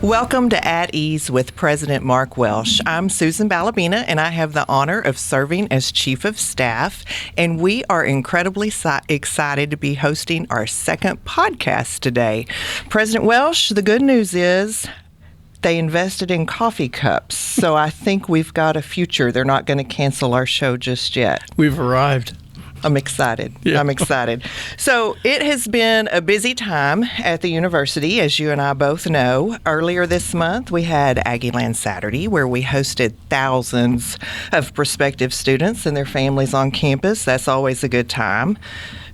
Welcome to At Ease with President Mark Welsh. I'm Susan Balabina, and I have the honor of serving as Chief of Staff, and we are incredibly excited to be hosting our second podcast today. President Welsh, the good news is they invested in coffee cups, so I think we've got a future. They're not going to cancel our show just yet. We've arrived. I'm excited. Yeah. I'm excited. So it has been a busy time at the university, as you and I both know. Earlier this month, we had Aggieland Saturday, where we hosted thousands of prospective students and their families on campus. That's always a good time.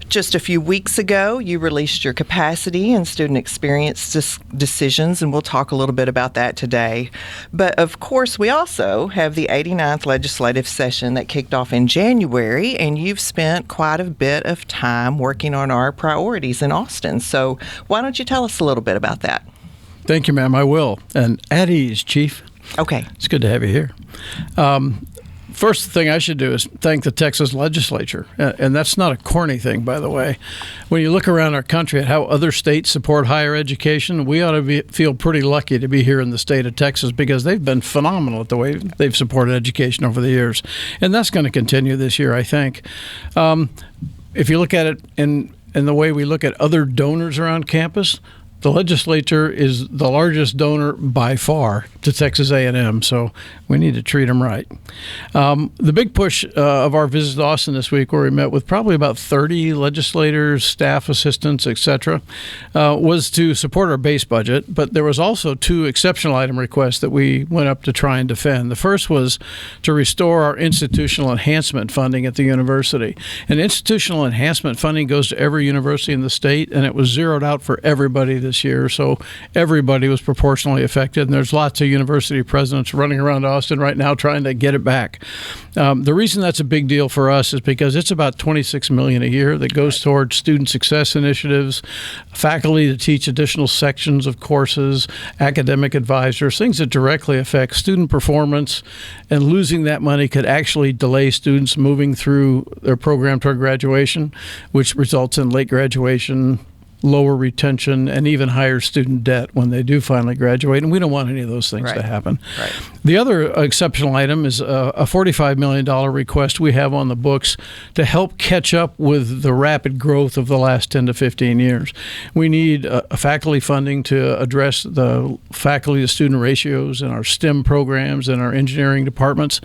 Just a few weeks ago, you released your capacity and student experience decisions, and we'll talk a little bit about that today. But of course, we also have the 89th legislative session that kicked off in January, and you've spent quite a bit of time working on our priorities in Austin. So why don't you tell us a little bit about that? Thank you, ma'am. I will. And at ease, Chief. Okay. It's good to have you here. First thing I should do is thank the Texas legislature. And that's not a corny thing, by the way. When you look around our country at how other states support higher education, we ought to feel pretty lucky to be here in the state of Texas because they've been phenomenal at the way they've supported education over the years. And that's going to continue this year, I think. If you look at it in the way we look at other donors around campus, the legislature is the largest donor by far to Texas A&M, so we need to treat them right. The big push of our visit to Austin this week, where we met with probably about 30 legislators, staff assistants, etc., was to support our base budget, but there was also two exceptional item requests that we went up to try and defend. The first was to restore our institutional enhancement funding at the university. And institutional enhancement funding goes to every university in the state, and it was zeroed out for everybody this year, so everybody was proportionally affected, and there's lots of university presidents running around Austin right now trying to get it back. The reason that's a big deal for us is because it's about $26 million a year that goes towards student success initiatives, faculty to teach additional sections of courses, academic advisors, things that directly affect student performance, and losing that money could actually delay students moving through their program toward graduation, which results in late graduation, lower retention, and even higher student debt when they do finally graduate. And we don't want any of those things to happen. Right. The other exceptional item is a $45 million request we have on the books to help catch up with the rapid growth of the last 10 to 15 years. We need faculty funding to address the faculty to student ratios in our STEM programs and our engineering departments.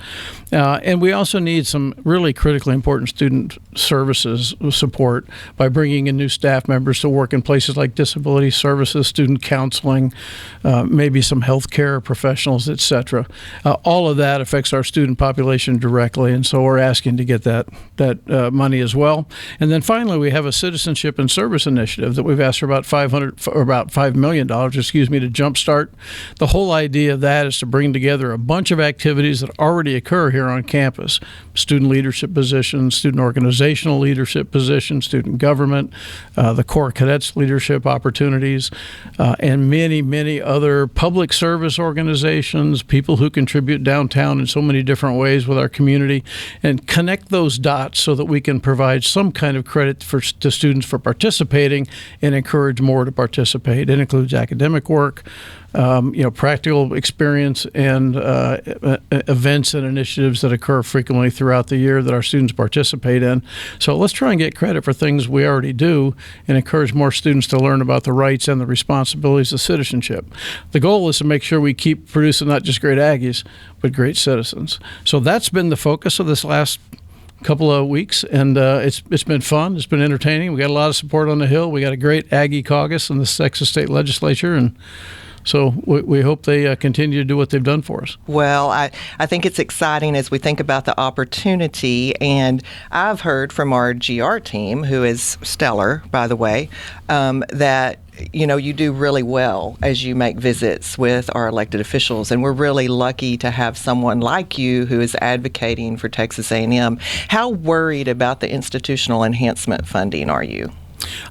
And we also need some really critically important student services support by bringing in new staff members to work in places like disability services, student counseling, maybe some healthcare professionals, etc. All of that affects our student population directly, and so we're asking to get that money as well. And then finally, we have a citizenship and service initiative that we've asked for about $5 million, to jumpstart. The whole idea of that is to bring together a bunch of activities that already occur here on campus: student leadership positions, student organizational leadership positions, student government, the Corps Cadets leadership opportunities, and many, many other public service organizations, people who contribute downtown in so many different ways with our community, and connect those dots so that we can provide some kind of credit to students for participating and encourage more to participate. It includes academic work, practical experience, and events and initiatives that occur frequently throughout the year that our students participate in. So let's try and get credit for things we already do and encourage more students to learn about the rights and the responsibilities of citizenship. The goal is to make sure we keep producing not just great Aggies, but great citizens. So that's been the focus of this last couple of weeks, and it's been fun. It's been entertaining. We got a lot of support on the Hill. We got a great Aggie caucus in the Texas State Legislature, and so we hope they continue to do what they've done for us. Well, I think it's exciting as we think about the opportunity, and I've heard from our GR team, who is stellar, by the way, that you do really well as you make visits with our elected officials, and we're really lucky to have someone like you who is advocating for Texas A&M. How worried about the institutional enhancement funding are you?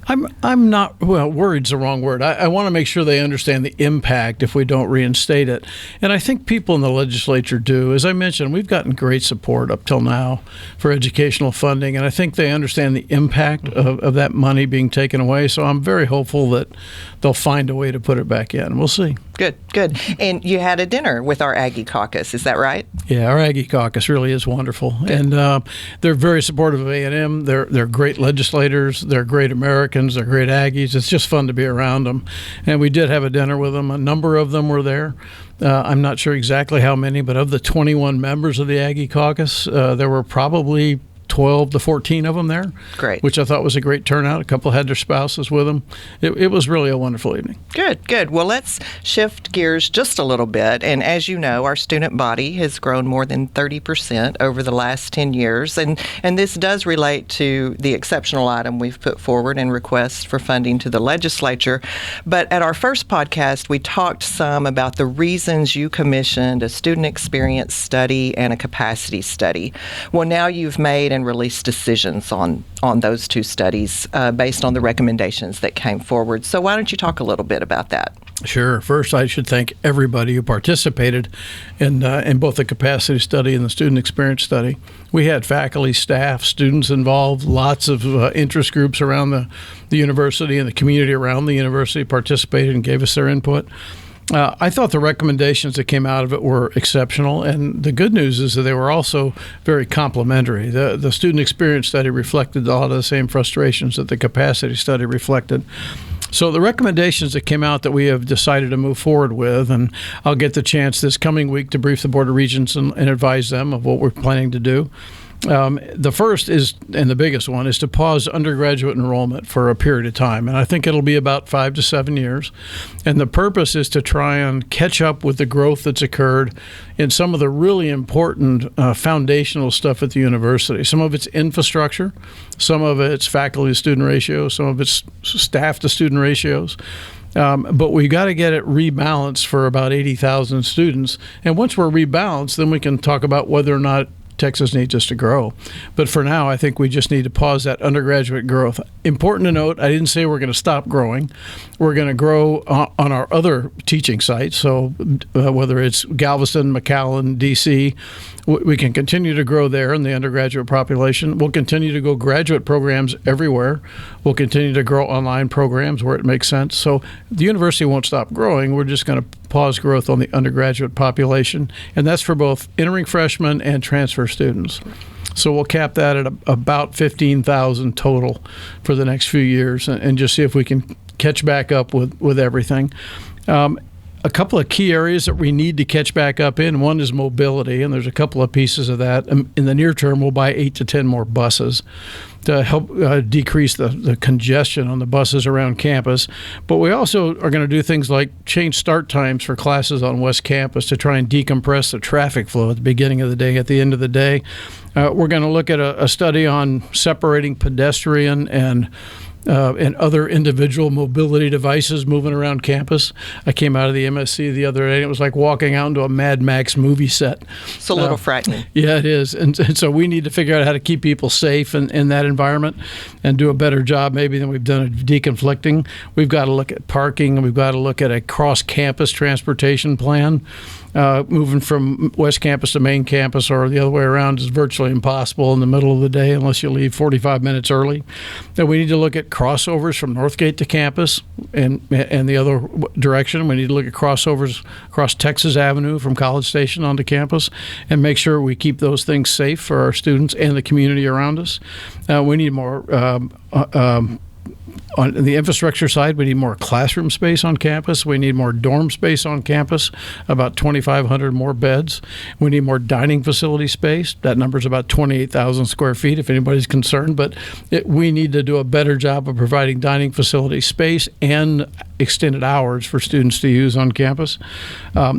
I'm not, well, worried's the wrong word. I want to make sure they understand the impact if we don't reinstate it. And I think people in the legislature do. As I mentioned, we've gotten great support up till now for educational funding, and I think they understand the impact of that money being taken away. So I'm very hopeful that they'll find a way to put it back in. We'll see. Good, good. And you had a dinner with our Aggie Caucus, is that right? Yeah, our Aggie Caucus really is wonderful. Good. And they're very supportive of A&M. They're great legislators. They're great Americans. They're great Aggies. It's just fun to be around them. And we did have a dinner with them. A number of them were there. I'm not sure exactly how many, but of the 21 members of the Aggie Caucus, there were probably 12 to 14 of them there. Great. Which I thought was a great turnout. A couple had their spouses with them. It was really a wonderful evening. Good, good. Well, let's shift gears just a little bit. And as you know, our student body has grown more than 30% over the last 10 years. And this does relate to the exceptional item we've put forward in requests for funding to the legislature. But at our first podcast, we talked some about the reasons you commissioned a student experience study and a capacity study. Well, now you've made and released decisions on those two studies based on the recommendations that came forward. So why don't you talk a little bit about that? Sure. First, I should thank everybody who participated in both the capacity study and the student experience study. We had faculty, staff, students involved, lots of interest groups around the university and the community around the university participated and gave us their input. I thought the recommendations that came out of it were exceptional, and the good news is that they were also very complementary. The student experience study reflected a lot of the same frustrations that the capacity study reflected. So the recommendations that came out that we have decided to move forward with, and I'll get the chance this coming week to brief the Board of Regents and advise them of what we're planning to do. The first is, and the biggest one, is to pause undergraduate enrollment for a period of time. And I think it'll be about 5 to 7 years. And the purpose is to try and catch up with the growth that's occurred in some of the really important foundational stuff at the university. Some of it's infrastructure, some of it's faculty to student ratios, some of it's staff to student ratios. But we've got to get it rebalanced for about 80,000 students. And once we're rebalanced, then we can talk about whether or not Texas needs us to grow. But for now, I think we just need to pause that undergraduate growth. Important to note, I didn't say we're going to stop growing. We're going to grow on our other teaching sites. So whether it's Galveston, McAllen, D.C., we can continue to grow there in the undergraduate population. We'll continue to go graduate programs everywhere. We'll continue to grow online programs where it makes sense. So the university won't stop growing. We're just going to pause growth on the undergraduate population, and that's for both entering freshmen and transfer students. So we'll cap that at about 15,000 total for the next few years and just see if we can catch back up with everything. A couple of key areas that we need to catch back up in. One is mobility, and there's a couple of pieces of that. In the near term, we'll buy 8 to 10 more buses to help decrease the congestion on the buses around campus. But we also are going to do things like change start times for classes on West Campus to try and decompress the traffic flow at the beginning of the day, at the end of the day. We're going to look at a study on separating pedestrian and other individual mobility devices moving around campus. I came out of the MSC the other day, and it was like walking out into a Mad Max movie set. It's a little frightening. Yeah, it is. And so we need to figure out how to keep people safe in that environment and do a better job maybe than we've done at deconflicting. We've got to look at parking, and we've got to look at a cross-campus transportation plan. Moving from West Campus to main campus or the other way around is virtually impossible in the middle of the day unless you leave 45 minutes early. Then we need to look at crossovers from Northgate to campus and the other direction. We need to look at crossovers across Texas Avenue from College Station onto campus and make sure we keep those things safe for our students and the community around us. We need more on the infrastructure side, we need more classroom space on campus. We need more dorm space on campus, about 2,500 more beds. We need more dining facility space. That number is about 28,000 square feet, if anybody's concerned. But we need to do a better job of providing dining facility space and extended hours for students to use on campus.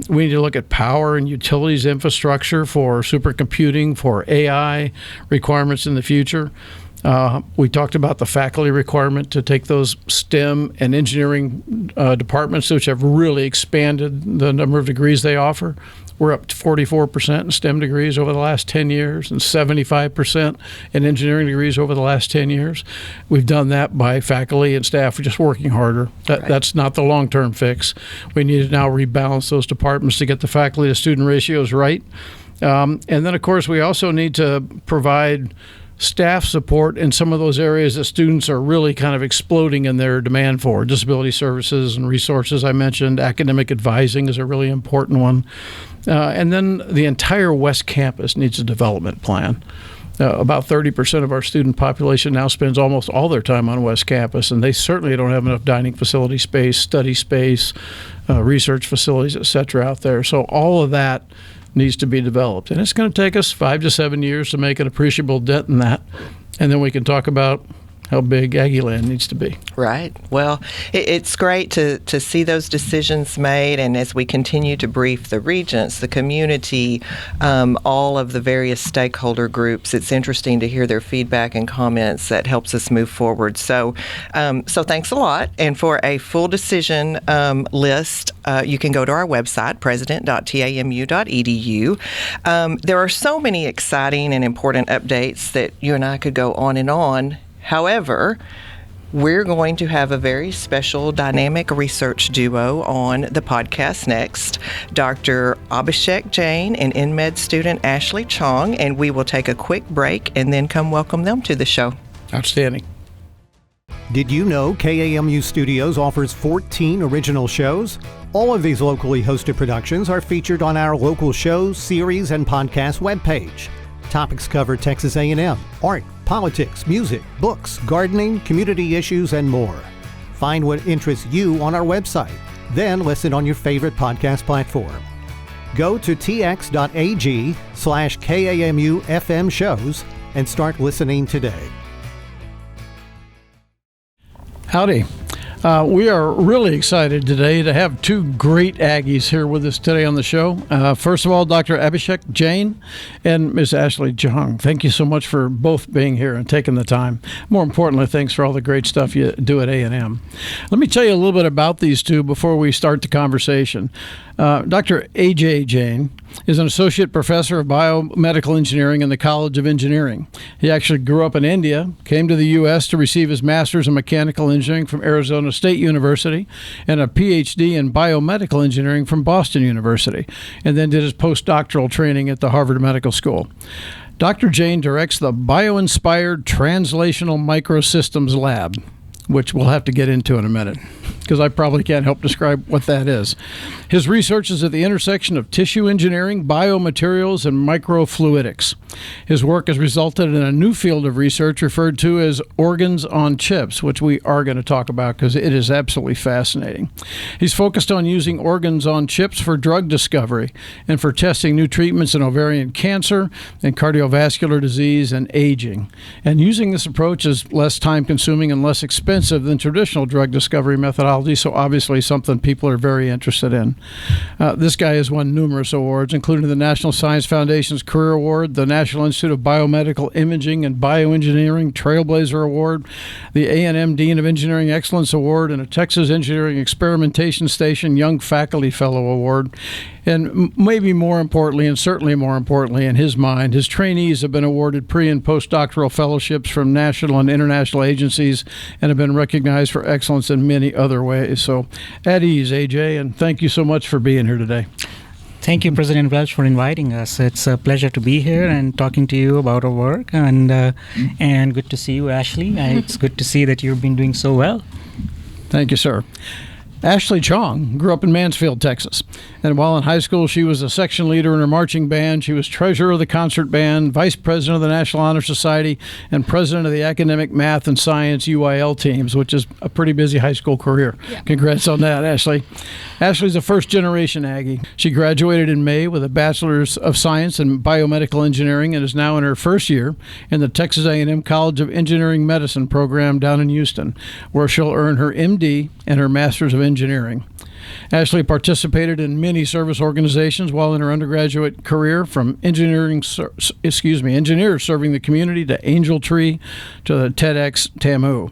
We need to look at power and utilities infrastructure for supercomputing, for AI requirements in the future. We talked about the faculty requirement to take those STEM and engineering departments, which have really expanded the number of degrees they offer. We're up to 44% in STEM degrees over the last 10 years and 75% in engineering degrees over the last 10 years. We've done that by faculty and staff just working harder. That's not the long-term fix. We need to now rebalance those departments to get the faculty to student ratios right. And then, of course, we also need to provide staff support in some of those areas that students are really kind of exploding in their demand for. Disability services and resources, I mentioned. Academic advising is a really important one. And then the entire West Campus needs a development plan. About 30% of our student population now spends almost all their time on West Campus, and they certainly don't have enough dining facility space, study space, research facilities, et cetera, out there. So all of that needs to be developed. And it's going to take us 5 to 7 years to make an appreciable dent in that. And then we can talk about how big Aggie Land needs to be. Right. Well, it's great to see those decisions made. And as we continue to brief the regents, the community, all of the various stakeholder groups, it's interesting to hear their feedback and comments that helps us move forward. So thanks a lot. And for a full decision list, you can go to our website, president.tamu.edu. There are so many exciting and important updates that you and I could go on and on. However, we're going to have a very special dynamic research duo on the podcast next, Dr. Abhishek Jain and InMed student Ashley Chuong, and we will take a quick break and then come welcome them to the show. Outstanding. Did you know KAMU Studios offers 14 original shows? All of these locally hosted productions are featured on our local shows, series, and podcast webpage. Topics cover Texas A&M, art, politics, music, books, gardening, community issues, and more. Find what interests you on our website, then listen on your favorite podcast platform. Go to tx.ag/KAMU-FM shows and start listening today. Howdy. We are really excited today to have two great Aggies here with us today on the show. First of all, Dr. Abhishek Jain and Ms. Ashley Chuong. Thank you so much for both being here and taking the time. More importantly, thanks for all the great stuff you do at A&M. Let me tell you a little bit about these two before we start the conversation. Dr. A.J. Jain is an associate professor of biomedical engineering in the College of Engineering. He actually grew up in India, came to the U.S. to receive his master's in mechanical engineering from Arizona State University and a Ph.D. in biomedical engineering from Boston University, and then did his postdoctoral training at the Harvard Medical School. Dr. Jain directs the Bioinspired Translational Microsystems Lab, which we'll have to get into in a minute, because I probably can't help describe what that is. His research is at the intersection of tissue engineering, biomaterials, and microfluidics. His work has resulted in a new field of research referred to as organs on chips, which we are going to talk about because it is absolutely fascinating. He's focused on using organs on chips for drug discovery and for testing new treatments in ovarian cancer and cardiovascular disease and aging. And using this approach is less time-consuming and less expensive than traditional drug discovery methodology, so obviously something people are very interested in. This guy has won numerous awards, including the National Science Foundation's Career Award, the National Institute of Biomedical Imaging and Bioengineering Trailblazer Award, the A&M Dean of Engineering Excellence Award, and a Texas Engineering Experimentation Station Young Faculty Fellow Award. And maybe more importantly, and certainly more importantly in his mind, his trainees have been awarded pre- and postdoctoral fellowships from national and international agencies and have been recognized for excellence in many other ways. So at ease, AJ, and thank you so much for being here today. Thank you, President Welsh, for inviting us. It's a pleasure to be here and talking to you about our work, and good to see you, Ashley. It's good to see that you've been doing so well. Thank you, sir. Ashley Chuong grew up in Mansfield, Texas, and while in high school, she was a section leader in her marching band. She was treasurer of the concert band, vice president of the National Honor Society, and president of the academic math and science UIL teams, which is a pretty busy high school career. Yeah. Congrats on that, Ashley. Ashley's a first-generation Aggie. She graduated in May with a Bachelor's of Science in Biomedical Engineering and is now in her first year in the Texas A&M College of Engineering Medicine program down in Houston, where she'll earn her MD and her Master's of Engineering. Ashley participated in many service organizations while in her undergraduate career, from engineers serving the community to Angel Tree to the TEDx TAMU.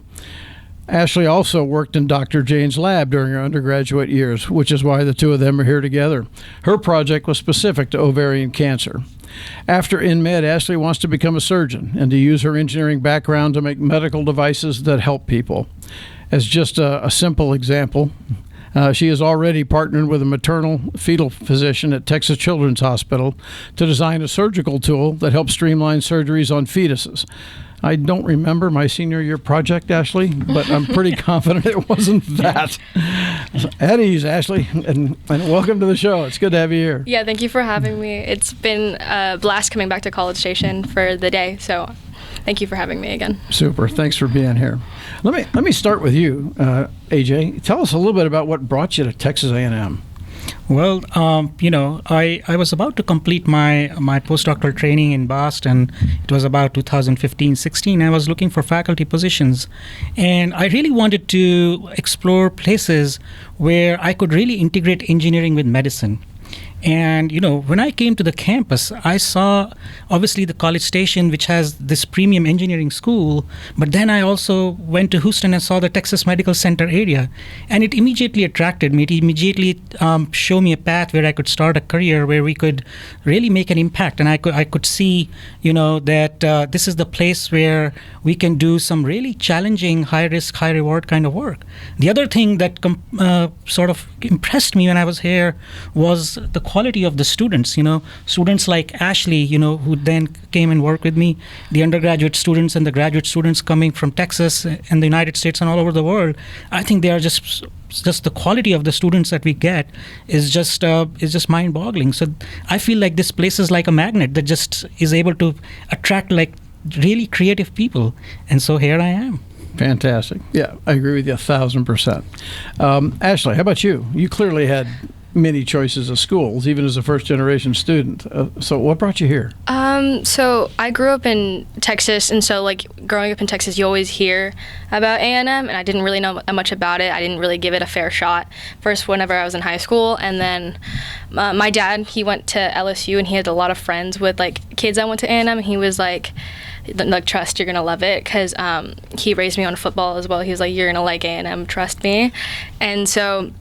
Ashley also worked in Dr. Jain's lab during her undergraduate years, which is why the two of them are here together. Her project was specific to ovarian cancer. After InMed, Ashley wants to become a surgeon and to use her engineering background to make medical devices that help people. As just a simple example, she has already partnered with a maternal fetal physician at Texas Children's Hospital to design a surgical tool that helps streamline surgeries on fetuses. I don't remember my senior year project, Ashley, but I'm pretty confident it wasn't that. At ease, Ashley, and welcome to the show. It's good to have you here. Yeah, thank you for having me. It's been a blast coming back to College Station for the day, so thank you for having me again. Super. Thanks for being here. Let me start with you, AJ. Tell us a little bit about what brought you to Texas A&M. Well, I was about to complete my postdoctoral training in Boston. It was about 2015-16. I was looking for faculty positions, and I really wanted to explore places where I could really integrate engineering with medicine. And, when I came to the campus, I saw, obviously, the College Station, which has this premium engineering school. But then I also went to Houston and saw the Texas Medical Center area. And it immediately attracted me. It immediately showed me a path where I could start a career where we could really make an impact. And I could see, that this is the place where we can do some really challenging, high-risk, high-reward kind of work. The other thing that sort of impressed me when I was here was the quality of the students. Students like Ashley, who then came and worked with me, the undergraduate students and the graduate students coming from Texas and the United States and all over the world. I think they are just the quality of the students that we get is just mind-boggling. So I feel like this place is like a magnet that just is able to attract like really creative people. And so here I am. Fantastic. Yeah, I agree with you 1,000%. Ashley, how about you? You clearly had many choices of schools, even as a first-generation student. So what brought you here? So I grew up in Texas, and so growing up in Texas, you always hear about A&M, and I didn't really know much about it. I didn't really give it a fair shot. First, whenever I was in high school, and then my dad, he went to LSU, and he had a lot of friends with kids that went to A&M, and he was like, trust, you're gonna love it, because he raised me on football as well. He was like, you're gonna like A&M, trust me. And so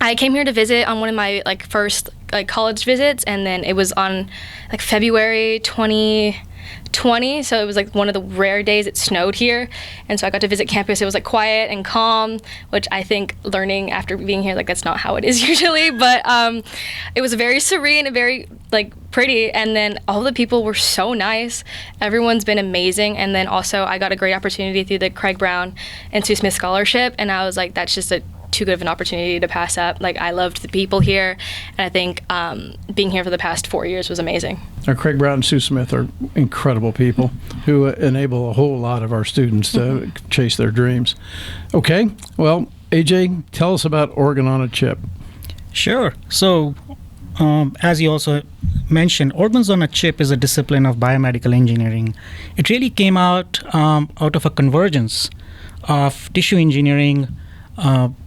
I came here to visit on one of my first college visits, and then it was on February 2020, so it was one of the rare days it snowed here, and so I got to visit campus. It was quiet and calm, which I think learning after being here, that's not how it is usually, but it was very serene and very pretty, and then all the people were so nice. Everyone's been amazing, and then also I got a great opportunity through the Craig Brown and Sue Smith scholarship, and I was like, that's just too good of an opportunity to pass up. I loved the people here, and I think being here for the past 4 years was amazing. Craig Brown and Sue Smith are incredible people who enable a whole lot of our students to chase their dreams. Okay, well, AJ, tell us about Organ on a Chip. Sure. So, as you also mentioned, organs on a chip is a discipline of biomedical engineering. It really came out of a convergence of tissue engineering,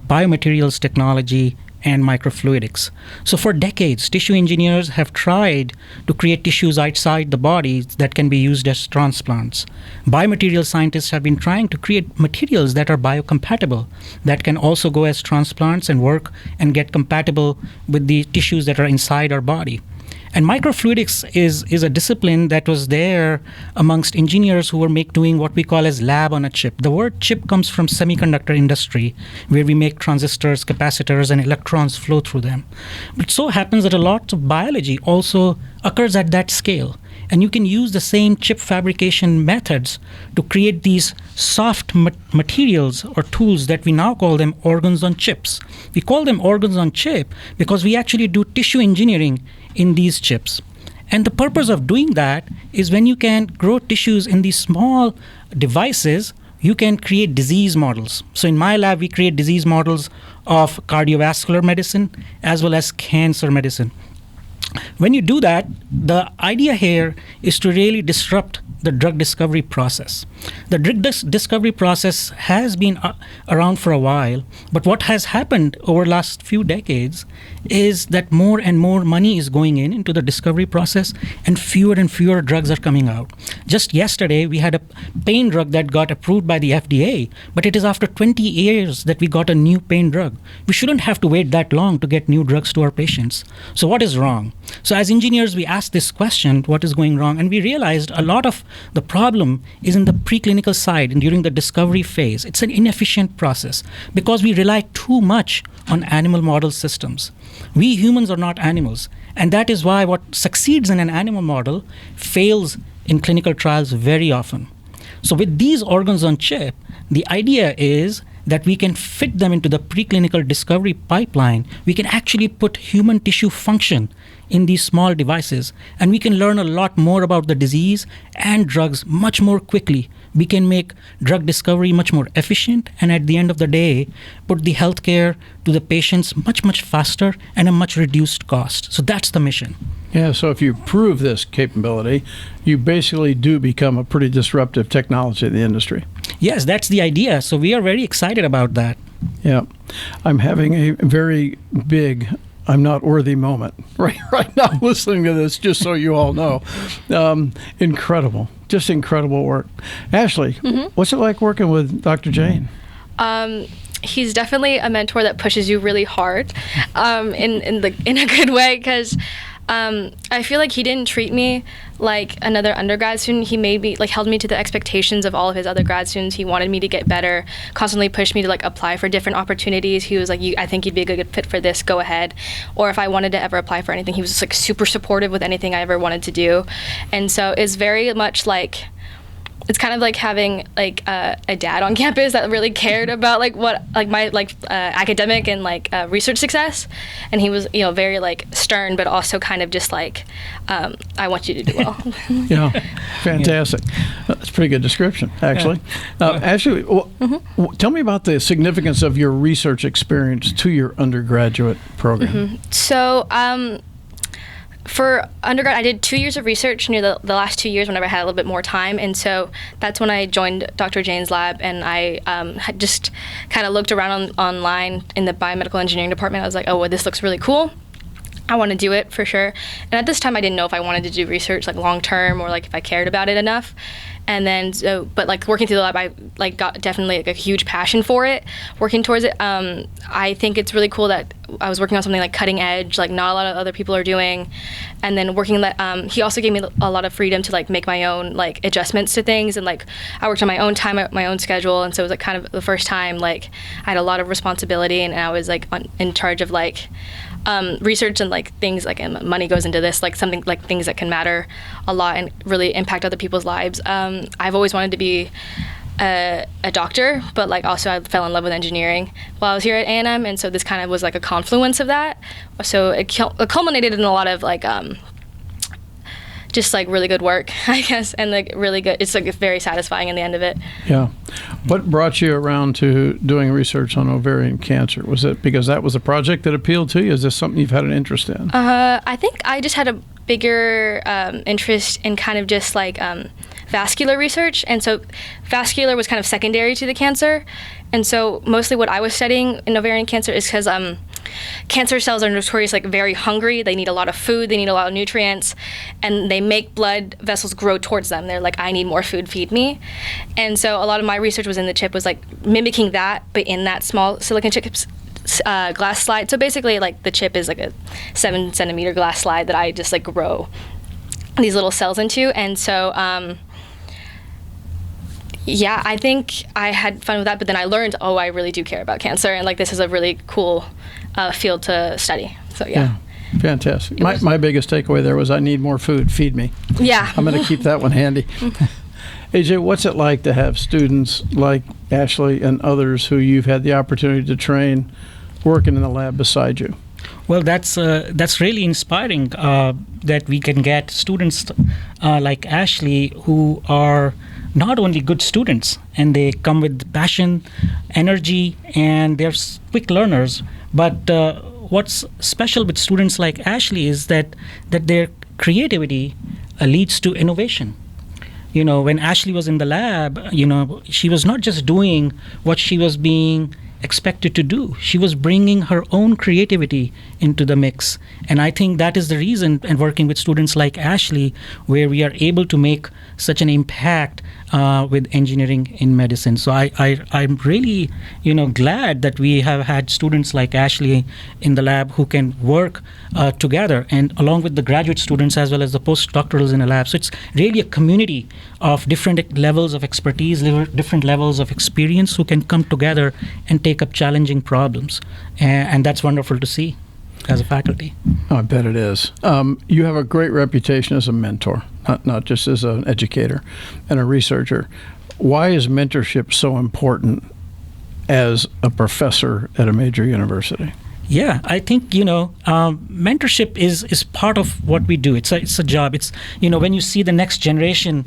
biomaterials technology, and microfluidics. So for decades, tissue engineers have tried to create tissues outside the body that can be used as transplants. Biomaterial scientists have been trying to create materials that are biocompatible, that can also go as transplants and work and get compatible with the tissues that are inside our body. And microfluidics is a discipline that was there amongst engineers who were doing what we call as lab on a chip. The word chip comes from semiconductor industry, where we make transistors, capacitors, and electrons flow through them. But it so happens that a lot of biology also occurs at that scale. And you can use the same chip fabrication methods to create these soft materials or tools that we now call them organs on chips. We call them organs on chip because we actually do tissue engineering in these chips. And the purpose of doing that is when you can grow tissues in these small devices, you can create disease models. So in my lab, we create disease models of cardiovascular medicine as well as cancer medicine. When you do that, the idea here is to really disrupt the drug discovery process. The drug discovery process has been around for a while, but what has happened over the last few decades is that more and more money is going into the discovery process, and fewer drugs are coming out. Just yesterday, we had a pain drug that got approved by the FDA, but it is after 20 years that we got a new pain drug. We shouldn't have to wait that long to get new drugs to our patients. So what is wrong? So as engineers, we asked this question, what is going wrong? And we realized a lot of the problem is in the preclinical side and during the discovery phase. It's an inefficient process because we rely too much on animal model systems. We humans are not animals, and that is why what succeeds in an animal model fails in clinical trials very often. So with these organs on chip, the idea is that we can fit them into the preclinical discovery pipeline. We can actually put human tissue function in these small devices, and we can learn a lot more about the disease and drugs much more quickly. We can make drug discovery much more efficient, and at the end of the day, put the healthcare to the patients much, much faster and a much reduced cost. So that's the mission. Yeah, so if you prove this capability, you basically do become a pretty disruptive technology in the industry. Yes, that's the idea. So we are very excited about that. Yeah. I'm having a very big I'm not worthy moment right now listening to this, just so you all know. Incredible. Just incredible work. Ashley, what's it like working with Dr. Jain? He's definitely a mentor that pushes you really hard in a good way, because I feel like he didn't treat me like another undergrad student. He made me, held me to the expectations of all of his other grad students. He wanted me to get better, constantly pushed me to apply for different opportunities. He was like, I think you'd be a good fit for this, go ahead. Or if I wanted to ever apply for anything, he was just super supportive with anything I ever wanted to do. And so it's very much it's kind of like having a dad on campus that really cared about my academic and research success, and he was very stern, but also kind of just I want you to do well. Yeah, fantastic. That's a pretty good description, actually. Ashley, tell me about the significance of your research experience to your undergraduate program. So. For undergrad, I did 2 years of research near the last 2 years whenever I had a little bit more time. And so that's when I joined Dr. Jain's lab, and I had just kind of looked around online in the Biomedical Engineering department. I was like, oh, well, this looks really cool. I want to do it for sure. And at this time, I didn't know if I wanted to do research long term, or if I cared about it enough. And then, but working through the lab, I got definitely a huge passion for it, working towards it. I think it's really cool that I was working on something cutting edge, not a lot of other people are doing. And then working that, he also gave me a lot of freedom to make my own adjustments to things. And I worked on my own time, my own schedule. And so it was kind of the first time I had a lot of responsibility, and I was in charge of research and things and money goes into this, something things that can matter a lot and really impact other people's lives. I've always wanted to be a doctor, but also I fell in love with engineering while I was here at A&M, and so this kind of was a confluence of that. So it culminated in a lot of just really good work, I guess, and really good. It's very satisfying in the end of it. Yeah. What brought you around to doing research on ovarian cancer? Was it because that was a project that appealed to you? Is this something you've had an interest in? I think I just had a bigger interest in kind of just vascular research, and so vascular was kind of secondary to the cancer. And so mostly what I was studying in ovarian cancer is because cancer cells are notorious very hungry. They need a lot of food, they need a lot of nutrients, and they make blood vessels grow towards them. They're I need more food, feed me. And so a lot of my research was in the chip, was mimicking that, but in that small silicon chips glass slide. So basically the chip is a 7 centimeter glass slide that I just grow these little cells into. And so yeah, I think I had fun with that, but then I learned, I really do care about cancer, and this is a really cool field to study. So yeah. Fantastic. My biggest takeaway there was I need more food, feed me. Yeah. I'm going to keep that one handy. AJ, what's it like to have students like Ashley and others who you've had the opportunity to train working in the lab beside you? Well, that's really inspiring that we can get students like Ashley who are not only good students, and they come with passion, energy, and they're quick learners, but what's special with students like Ashley is that their creativity leads to innovation. When Ashley was in the lab, she was not just doing what she was being expected to do. She was bringing her own creativity into the mix. And I think that is the reason, and working with students like Ashley, where we are able to make such an impact with engineering in medicine. So I'm really, glad that we have had students like Ashley in the lab who can work together, and along with the graduate students as well as the postdoctorals in the lab. So it's really a community of different levels of expertise, different levels of experience who can come together and take up challenging problems. And that's wonderful to see as a faculty. Oh, I bet it is. You have a great reputation as a mentor, not just as an educator and a researcher. Why is mentorship so important as a professor at a major university? Yeah, I think, mentorship is part of what we do. It's a job. It's, when you see the next generation,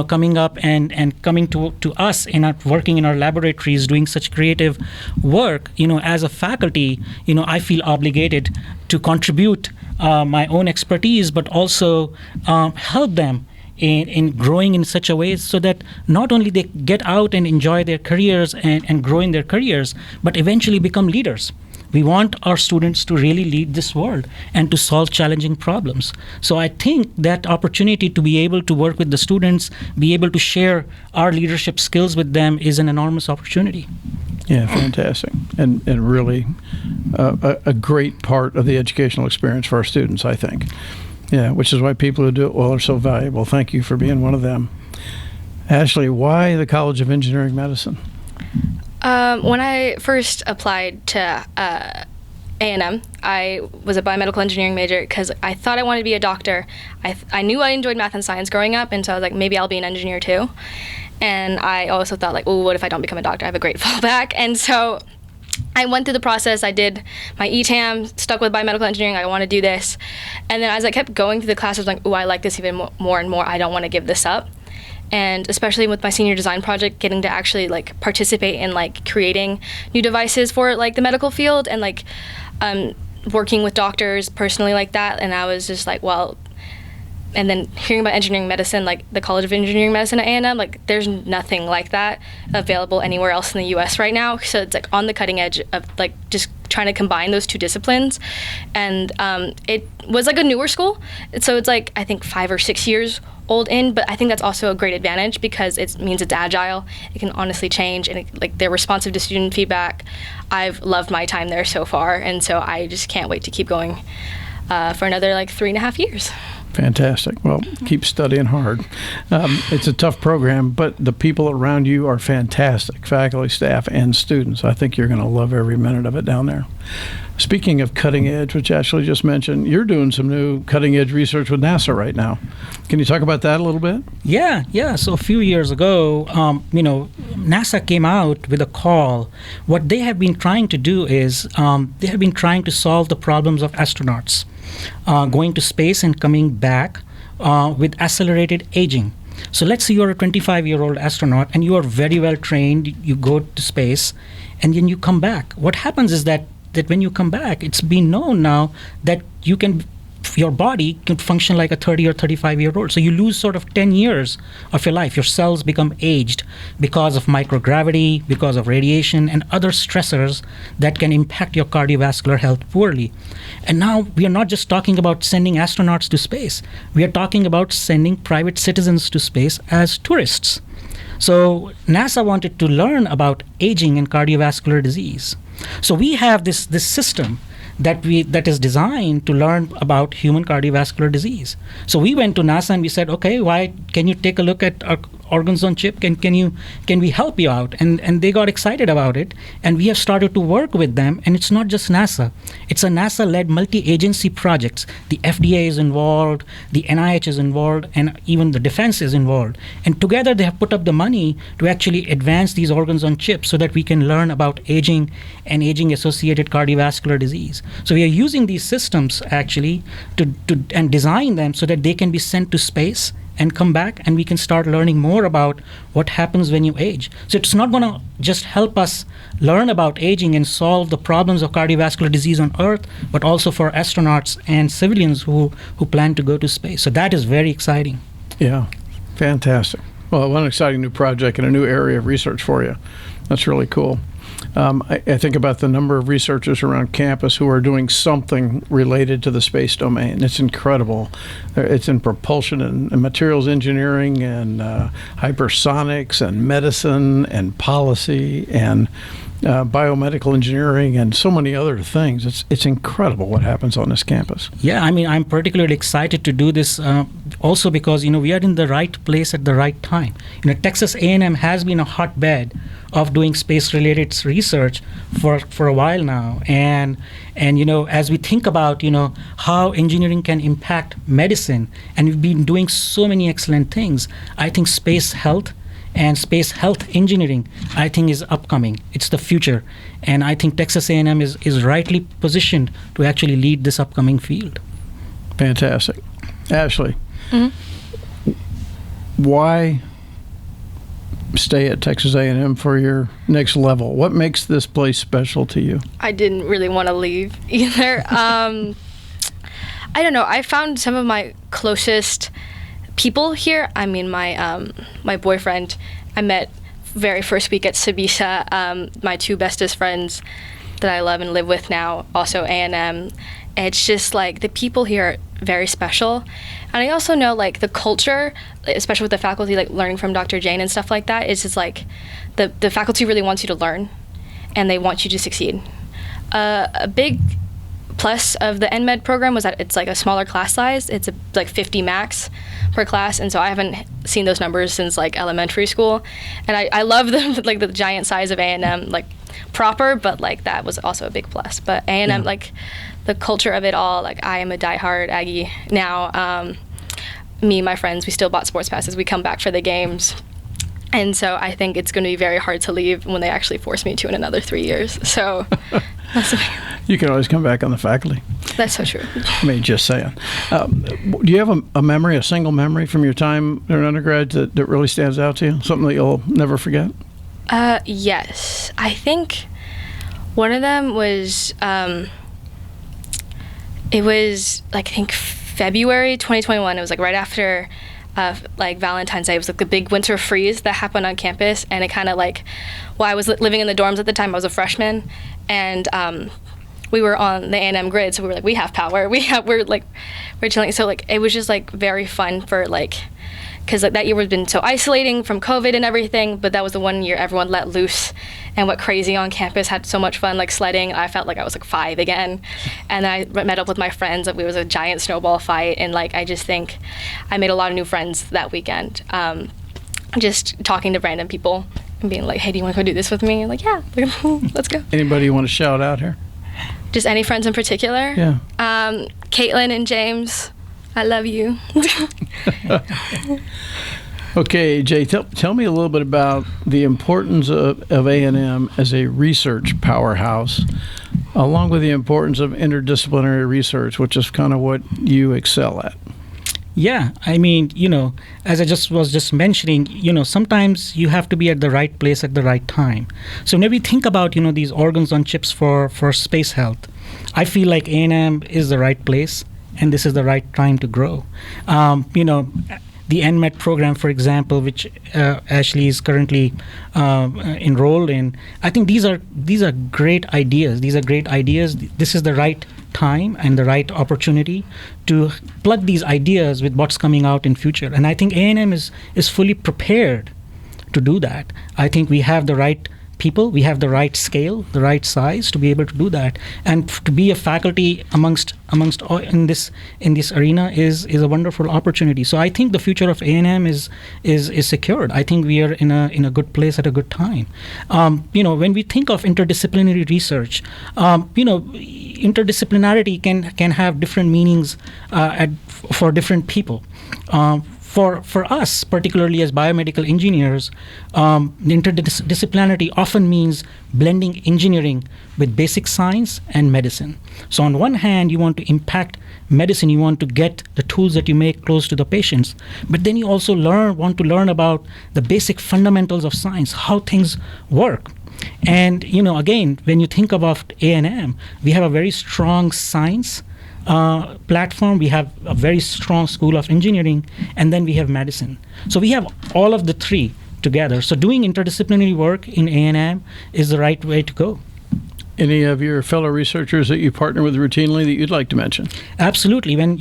coming up and coming to us working in our laboratories, doing such creative work, as a faculty, I feel obligated to contribute my own expertise, but also help them in growing in such a way so that not only they get out and enjoy their careers and grow in their careers, but eventually become leaders. We want our students to really lead this world and to solve challenging problems. So I think that opportunity to be able to work with the students, be able to share our leadership skills with them is an enormous opportunity. Yeah, fantastic. And really a great part of the educational experience for our students, I think. Yeah, which is why people who do it well are so valuable. Thank you for being one of them. Ashley, why the College of Engineering Medicine? When I first applied to A&M, I was a biomedical engineering major because I thought I wanted to be a doctor. I knew I enjoyed math and science growing up, and so I was like, maybe I'll be an engineer too. And I also thought, like, what if I don't become a doctor? I have a great fallback. And so I went through the process. I did my ETAM, stuck with biomedical engineering. I want to do this. And then as I kept going through the classes, I was like, I like this even more and more. I don't want to give this up. And especially with my senior design project, getting to actually participate in creating new devices for the medical field and working with doctors personally like that. And I was just and then hearing about engineering medicine, the College of Engineering Medicine at A&M, there's nothing like that available anywhere else in the U.S. right now. So it's on the cutting edge of just trying to combine those two disciplines. And it was a newer school. So it's I think 5 or 6 years old in, but I think that's also a great advantage because it means it's agile. It can honestly change, and they're responsive to student feedback. I've loved my time there so far, and so I just can't wait to keep going for another 3.5 years. Fantastic. Well, keep studying hard. It's a tough program, but the people around you are fantastic, faculty, staff, and students. I think you're going to love every minute of it down there. Speaking of cutting edge, which Ashley just mentioned, you're doing some new cutting edge research with NASA right now. Can you talk about that a little bit? Yeah. So a few years ago, NASA came out with a call. What they have been trying to do is they have been trying to solve the problems of astronauts going to space and coming back with accelerated aging. So let's say you're a 25-year-old astronaut and you are very well trained, you go to space, and then you come back. What happens is that when you come back, it's been known now that your body can function like a 30 or 35-year-old. So you lose sort of 10 years of your life. Your cells become aged because of microgravity, because of radiation, and other stressors that can impact your cardiovascular health poorly. And now we are not just talking about sending astronauts to space. We are talking about sending private citizens to space as tourists. So NASA wanted to learn about aging and cardiovascular disease. So we have this system that is designed to learn about human cardiovascular disease. So we went to NASA and we said, okay, why can you take a look at our organs on chip? Can we help you out? And they got excited about it, and we have started to work with them. And it's not just NASA; it's a NASA-led multi-agency project. The FDA is involved, the NIH is involved, and even the defense is involved. And together they have put up the money to actually advance these organs on chip so that we can learn about aging and aging-associated cardiovascular disease. So we are using these systems actually to design them so that they can be sent to space and come back, and we can start learning more about what happens when you age. So it's not going to just help us learn about aging and solve the problems of cardiovascular disease on Earth, but also for astronauts and civilians who plan to go to space. So that is very exciting. Yeah, fantastic. Well, one exciting new project and a new area of research for you. That's really cool. I think about the number of researchers around campus who are doing something related to the space domain. It's incredible. It's in propulsion and materials engineering and hypersonics and medicine and policy and biomedical engineering and so many other things. It's incredible what happens on this campus. Yeah, I mean, I'm particularly excited to do this also because, we are in the right place at the right time. Texas A&M has been a hotbed of doing space-related research for a while now. And as we think about, how engineering can impact medicine, and we've been doing so many excellent things, I think space health and space health engineering, I think, is upcoming. It's the future. And I think Texas A&M is rightly positioned to actually lead this upcoming field. Fantastic. Ashley, why stay at Texas A&M for your next level? What makes this place special to you? I didn't really want to leave either. I don't know. I found some of my closest people here. I mean, my boyfriend I met very first week at Sabisa. My two bestest friends that I love and live with now, also A&M. It's just like the people here are very special. And I also know like the culture, especially with the faculty, like learning from Dr. Jain and stuff like that, is just like the faculty really wants you to learn and they want you to succeed. A big plus of the NMed program was that it's like a smaller class size. It's like 50 max per class, and so I haven't seen those numbers since like elementary school. And I love like the giant size of A&M like proper, but like that was also a big plus. But A&M, like the culture of it all, like I am a diehard Aggie now. Me and my friends, we still bought sports passes. We come back for the games. And so I think it's going to be very hard to leave when they actually force me to in another 3 years. So that's you can always come back on the faculty. That's so true. I mean, just saying. Do you have a memory, a single memory from your time as an undergrad that really stands out to you? Something that you'll never forget? Yes. I think one of them was, it was like, I think February 2021. It was like right after like Valentine's Day. It was like the big winter freeze that happened on campus, and it kind of like, I was living in the dorms at the time. I was a freshman, and we were on the A&M grid, so we were like, we have power. We're chilling. So like it was just like very fun for like, because like that year was been so isolating from COVID and everything, but that was the one year everyone let loose and went crazy on campus, had so much fun like sledding. I felt like I was like 5 again, and then I met up with my friends. Like, it was a giant snowball fight, and like I just think I made a lot of new friends that weekend. Just talking to random people and being like, hey, do you want to go do this with me? And like, yeah, let's go. Anybody you want to shout out here? Just any friends in particular? Yeah. Caitlin and James, I love you. Okay, Jay, tell me a little bit about the importance of A&M as a research powerhouse, along with the importance of interdisciplinary research, which is kind of what you excel at. Yeah, I mean, as I was just mentioning, sometimes you have to be at the right place at the right time. So whenever you think about, these organs on chips for space health, I feel like A&M is the right place, and this is the right time to grow. The NMed program, for example, which Ashley is currently enrolled in, I think these are great ideas. These are great ideas. This is the right time and the right opportunity to plug these ideas with what's coming out in future. And I think A&M is fully prepared to do that. I think we have the right people, we have the right scale, the right size to be able to do that, and to be a faculty amongst all in this arena is a wonderful opportunity. So I think the future of A&M is secured. I think we are in a good place at a good time. When we think of interdisciplinary research, interdisciplinarity can have different meanings for different people. for us, particularly as biomedical engineers, the interdisciplinarity often means blending engineering with basic science and medicine. So on one hand, you want to impact medicine, you want to get the tools that you make close to the patients, but then you also want to learn about the basic fundamentals of science, how things work. And, again, when you think about A&M, we have a very strong science platform, we have a very strong school of engineering, and then we have medicine. So we have all of the three together. So doing interdisciplinary work in A&M is the right way to go. Any of your fellow researchers that you partner with routinely that you'd like to mention? Absolutely. When,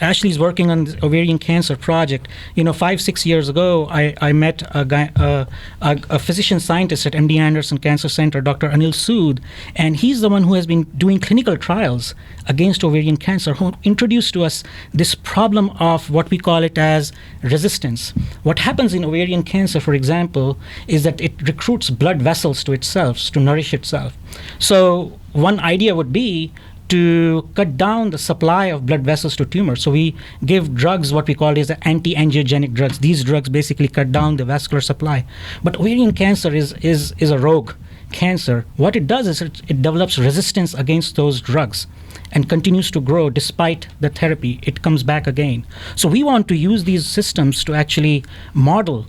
Ashley's working on the ovarian cancer project. 5-6 years ago, I met a physician scientist at MD Anderson Cancer Center, Dr. Anil Sood, and he's the one who has been doing clinical trials against ovarian cancer, who introduced to us this problem of what we call it as resistance. What happens in ovarian cancer, for example, is that it recruits blood vessels to itself to nourish itself. So one idea would be to cut down the supply of blood vessels to tumors. So we give drugs, what we call is the anti-angiogenic drugs. These drugs basically cut down the vascular supply. But ovarian cancer is a rogue cancer. What it does is it develops resistance against those drugs and continues to grow despite the therapy. It comes back again. So we want to use these systems to actually model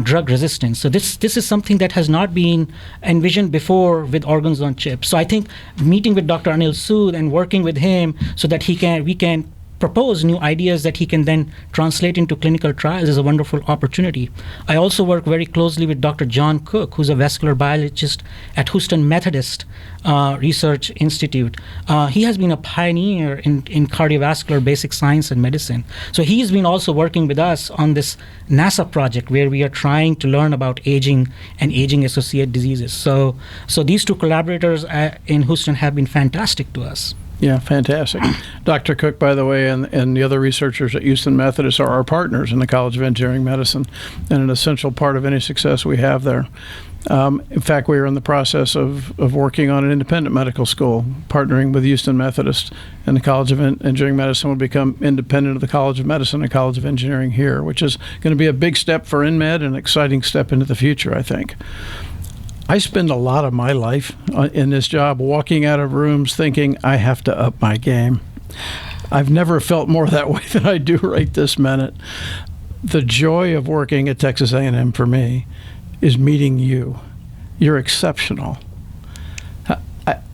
drug resistance. So this is something that has not been envisioned before with organs on chips. So I think meeting with Dr. Anil Sood and working with him so that we can propose new ideas that he can then translate into clinical trials is a wonderful opportunity. I also work very closely with Dr. John Cook, who's a vascular biologist at Houston Methodist Research Institute. He has been a pioneer in cardiovascular basic science and medicine. So he's been also working with us on this NASA project where we are trying to learn about aging and aging-associated diseases. So these two collaborators in Houston have been fantastic to us. Yeah, fantastic. Dr. Cook, by the way, and the other researchers at Houston Methodist are our partners in the College of Engineering Medicine and an essential part of any success we have there. In fact, we are in the process of working on an independent medical school, partnering with Houston Methodist, and the College of Engineering Medicine will become independent of the College of Medicine and College of Engineering here, which is going to be a big step for InMed and an exciting step into the future, I think. I spend a lot of my life in this job walking out of rooms thinking I have to up my game. I've never felt more that way than I do right this minute. The joy of working at Texas A&M for me is meeting you. You're exceptional.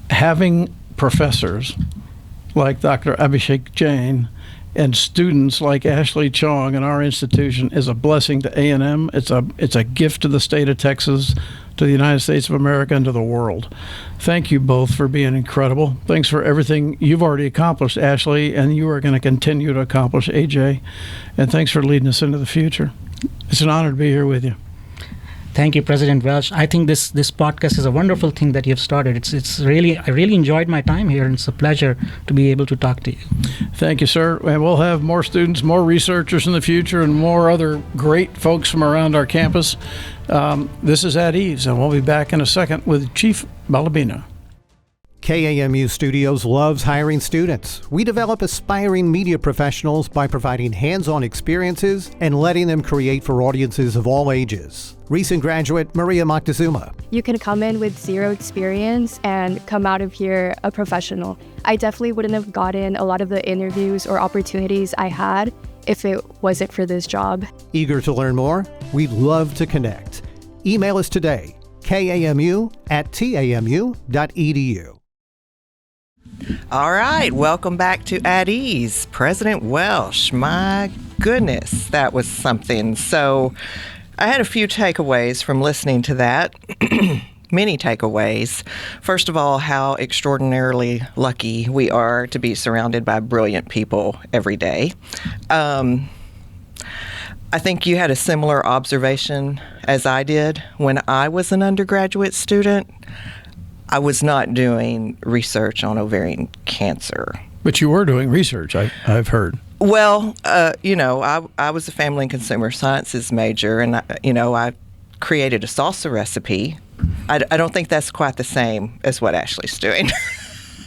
Having professors like Dr. Abhishek Jain and students like Ashley Chuong in our institution is a blessing to A&M. It's a gift to the state of Texas, to the United States of America, and to the world. Thank you both for being incredible. Thanks for everything you've already accomplished, Ashley, and you are going to continue to accomplish, AJ. And thanks for leading us into the future. It's an honor to be here with you. Thank you, President Welsh. I think this podcast is a wonderful thing that you've started. I really enjoyed my time here, and it's a pleasure to be able to talk to you. Thank you, sir. And we'll have more students, more researchers in the future, and more other great folks from around our campus. This is At Ease, and we'll be back in a second with Chief Balabino. KAMU Studios loves hiring students. We develop aspiring media professionals by providing hands-on experiences and letting them create for audiences of all ages. Recent graduate Maria Moctezuma. You can come in with zero experience and come out of here a professional. I definitely wouldn't have gotten a lot of the interviews or opportunities I had if it wasn't for this job. Eager to learn more? We'd love to connect. Email us today, kamu@tamu.edu. All right, welcome back to At Ease. President Welsh, my goodness, that was something. So I had a few takeaways from listening to that. Many takeaways. First of all, how extraordinarily lucky we are to be surrounded by brilliant people every day. I think you had a similar observation as I did. When I was an undergraduate student, I was not doing research on ovarian cancer. But you were doing research, I've heard. Well, I was a family and consumer sciences major, and I created a salsa recipe. I don't think that's quite the same as what Ashley's doing.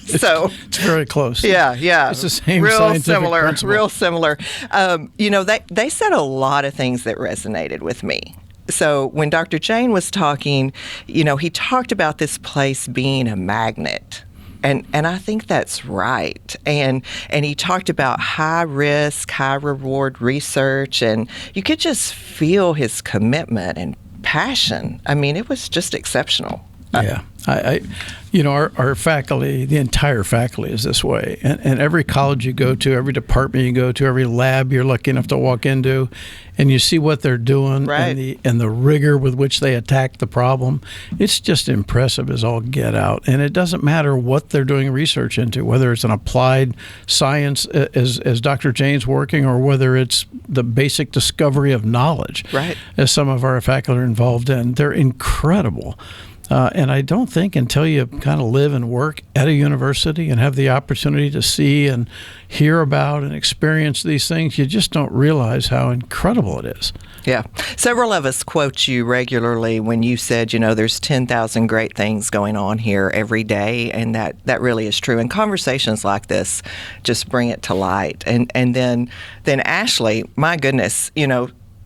It's very close. Yeah. It's the same real scientific similar, principle. real similar. They said a lot of things that resonated with me. So when Dr. Jain was talking, he talked about this place being a magnet. And I think that's right. And he talked about high risk, high reward research, and you could just feel his commitment and passion. I mean, it was just exceptional. Yeah. Our faculty, the entire faculty is this way. And every college you go to, every department you go to, every lab you're lucky enough to walk into, and you see what they're doing right. and the rigor with which they attack the problem, it's just impressive as all get out. And it doesn't matter what they're doing research into, whether it's an applied science as Dr. Jain's working, or whether it's the basic discovery of knowledge, right. as some of our faculty are involved in. They're incredible. And I don't think until you kind of live and work at a university and have the opportunity to see and hear about and experience these things, you just don't realize how incredible it is. Yeah. Several of us quote you regularly when you said, there's 10,000 great things going on here every day, and that really is true. And conversations like this just bring it to light. And then Ashley, my goodness,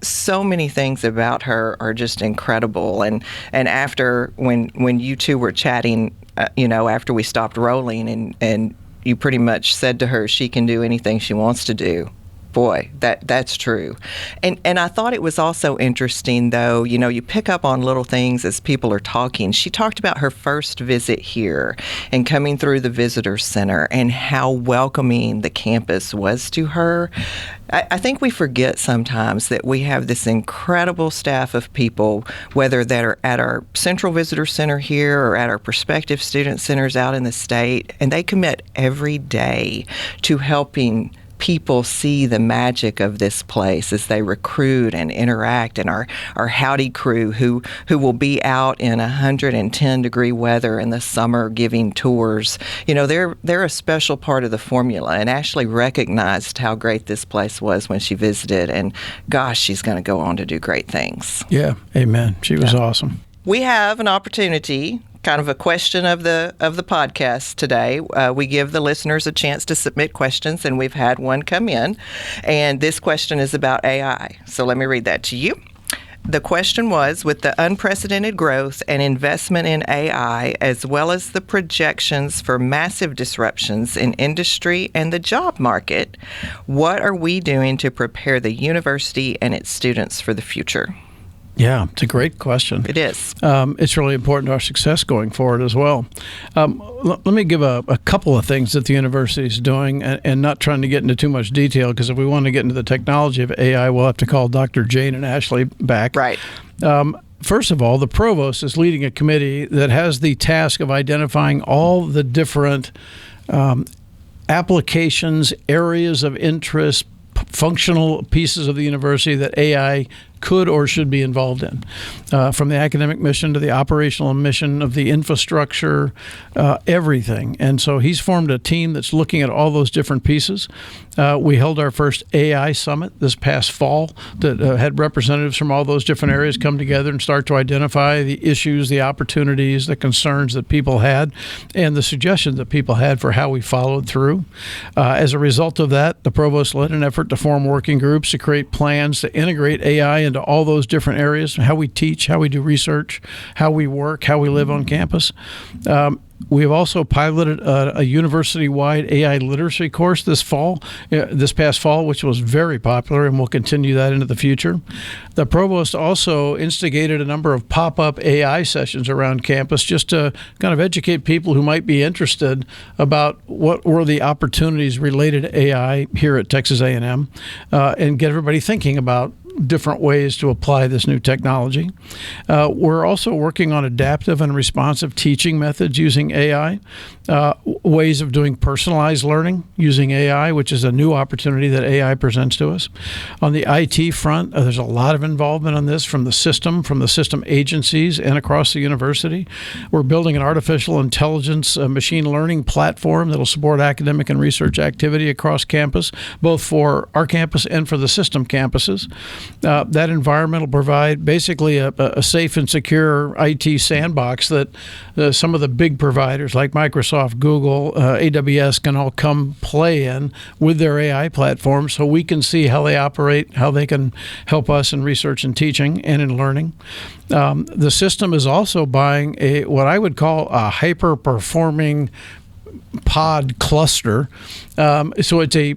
so many things about her are just incredible. And after when you two were chatting, after we stopped rolling, and you pretty much said to her she can do anything she wants to do. Boy, that's true. And I thought it was also interesting, though, you pick up on little things as people are talking. She talked about her first visit here and coming through the visitor center and how welcoming the campus was to her. I think we forget sometimes that we have this incredible staff of people, whether that are at our Central Visitor Center here or at our prospective student centers out in the state, and they commit every day to helping people see the magic of this place as they recruit and interact. And our Howdy crew who will be out in 110-degree weather in the summer giving tours, they're a special part of the formula. And Ashley recognized how great this place was when she visited, and gosh, she's going to go on to do great things. Yeah, amen. She was awesome. We have an opportunity, kind of a question of the podcast today. We give the listeners a chance to submit questions, and we've had one come in. And this question is about AI. So let me read that to you. The question was, with the unprecedented growth and investment in AI, as well as the projections for massive disruptions in industry and the job market, what are we doing to prepare the university and its students for the future? Yeah, it's a great question. It is. It's really important to our success going forward as well. Let me give a couple of things that the university is doing, and not trying to get into too much detail, because if we want to get into the technology of AI, we'll have to call Dr. Jain and Ashley back. Right. First of all, the provost is leading a committee that has the task of identifying all the different applications, areas of interest, functional pieces of the university that AI could or should be involved in, from the academic mission to the operational mission of the infrastructure, everything. And so he's formed a team that's looking at all those different pieces. We held our first AI summit this past fall that had representatives from all those different areas come together and start to identify the issues, the opportunities, the concerns that people had, and the suggestions that people had for how we followed through. As a result of that, the provost led an effort to form working groups to create plans to integrate AI into all those different areas, how we teach, how we do research, how we work, how we live on campus. We have also piloted a university-wide AI literacy course this past fall, which was very popular, and we'll continue that into the future. The provost also instigated a number of pop-up AI sessions around campus just to kind of educate people who might be interested about what were the opportunities related to AI here at Texas A&M, and get everybody thinking about different ways to apply this new technology. We're also working on adaptive and responsive teaching methods using AI, ways of doing personalized learning using AI, which is a new opportunity that AI presents to us. On the IT front, there's a lot of involvement on this from the system agencies, and across the university. We're building an artificial intelligence machine learning platform that'll support academic and research activity across campus, both for our campus and for the system campuses. That environment will provide basically a safe and secure IT sandbox that some of the big providers like Microsoft, Google, Google, AWS can all come play in with their AI platform so we can see how they operate, how they can help us in research and teaching and in learning. The system is also buying what I would call a hyper-performing pod cluster. So it's a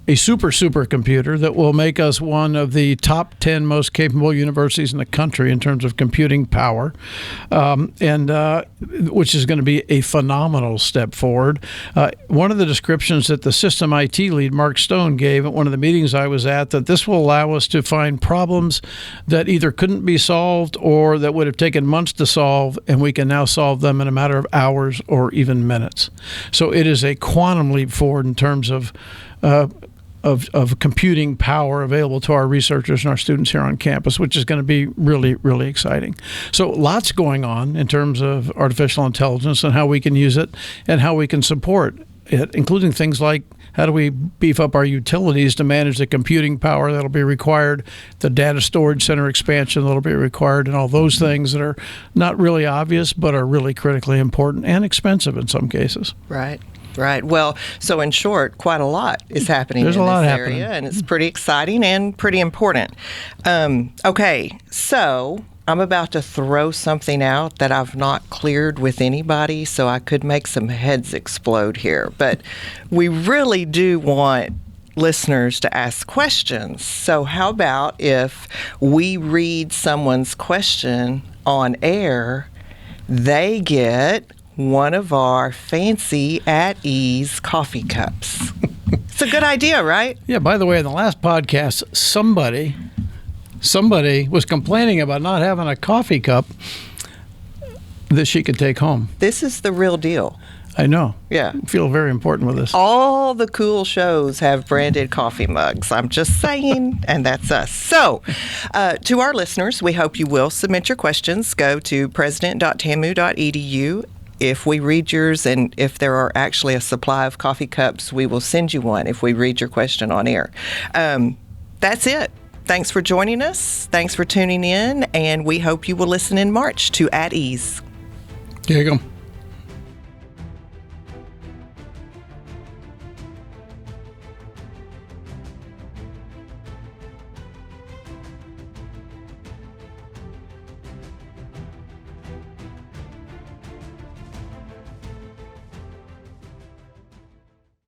supercomputer that will make us one of the top 10 most capable universities in the country in terms of computing power, and which is going to be a phenomenal step forward. One of the descriptions that the system IT lead, Mark Stone, gave at one of the meetings I was at, that this will allow us to find problems that either couldn't be solved or that would have taken months to solve, and we can now solve them in a matter of hours or even minutes. So it is a quantum leap forward in terms of computing power available to our researchers and our students here on campus, which is going to be really, really exciting. So lots going on in terms of artificial intelligence and how we can use it and how we can support it, including things like how do we beef up our utilities to manage the computing power that'll be required, the data storage center expansion that'll be required, and all those things that are not really obvious but are really critically important and expensive in some cases. Right. Right. Well, so in short, quite a lot is happening There's in a lot this happening. area, and it's pretty exciting and pretty important. Okay, so I'm about to throw something out that I've not cleared with anybody, so I could make some heads explode here. But we really do want listeners to ask questions. So how about if we read someone's question on air, they get one of our fancy At Ease coffee cups. It's a good idea, right? Yeah, by the way, in the last podcast, somebody was complaining about not having a coffee cup that she could take home. This is the real deal. I know. Yeah. I feel very important with this. All the cool shows have branded coffee mugs. I'm just saying, and that's us. So, to our listeners, we hope you will submit your questions. Go to president.tamu.edu. If we read yours and if there are actually a supply of coffee cups, we will send you one if we read your question on air. That's it. Thanks for joining us. Thanks for tuning in, and we hope you will listen in March to At Ease. Here you go.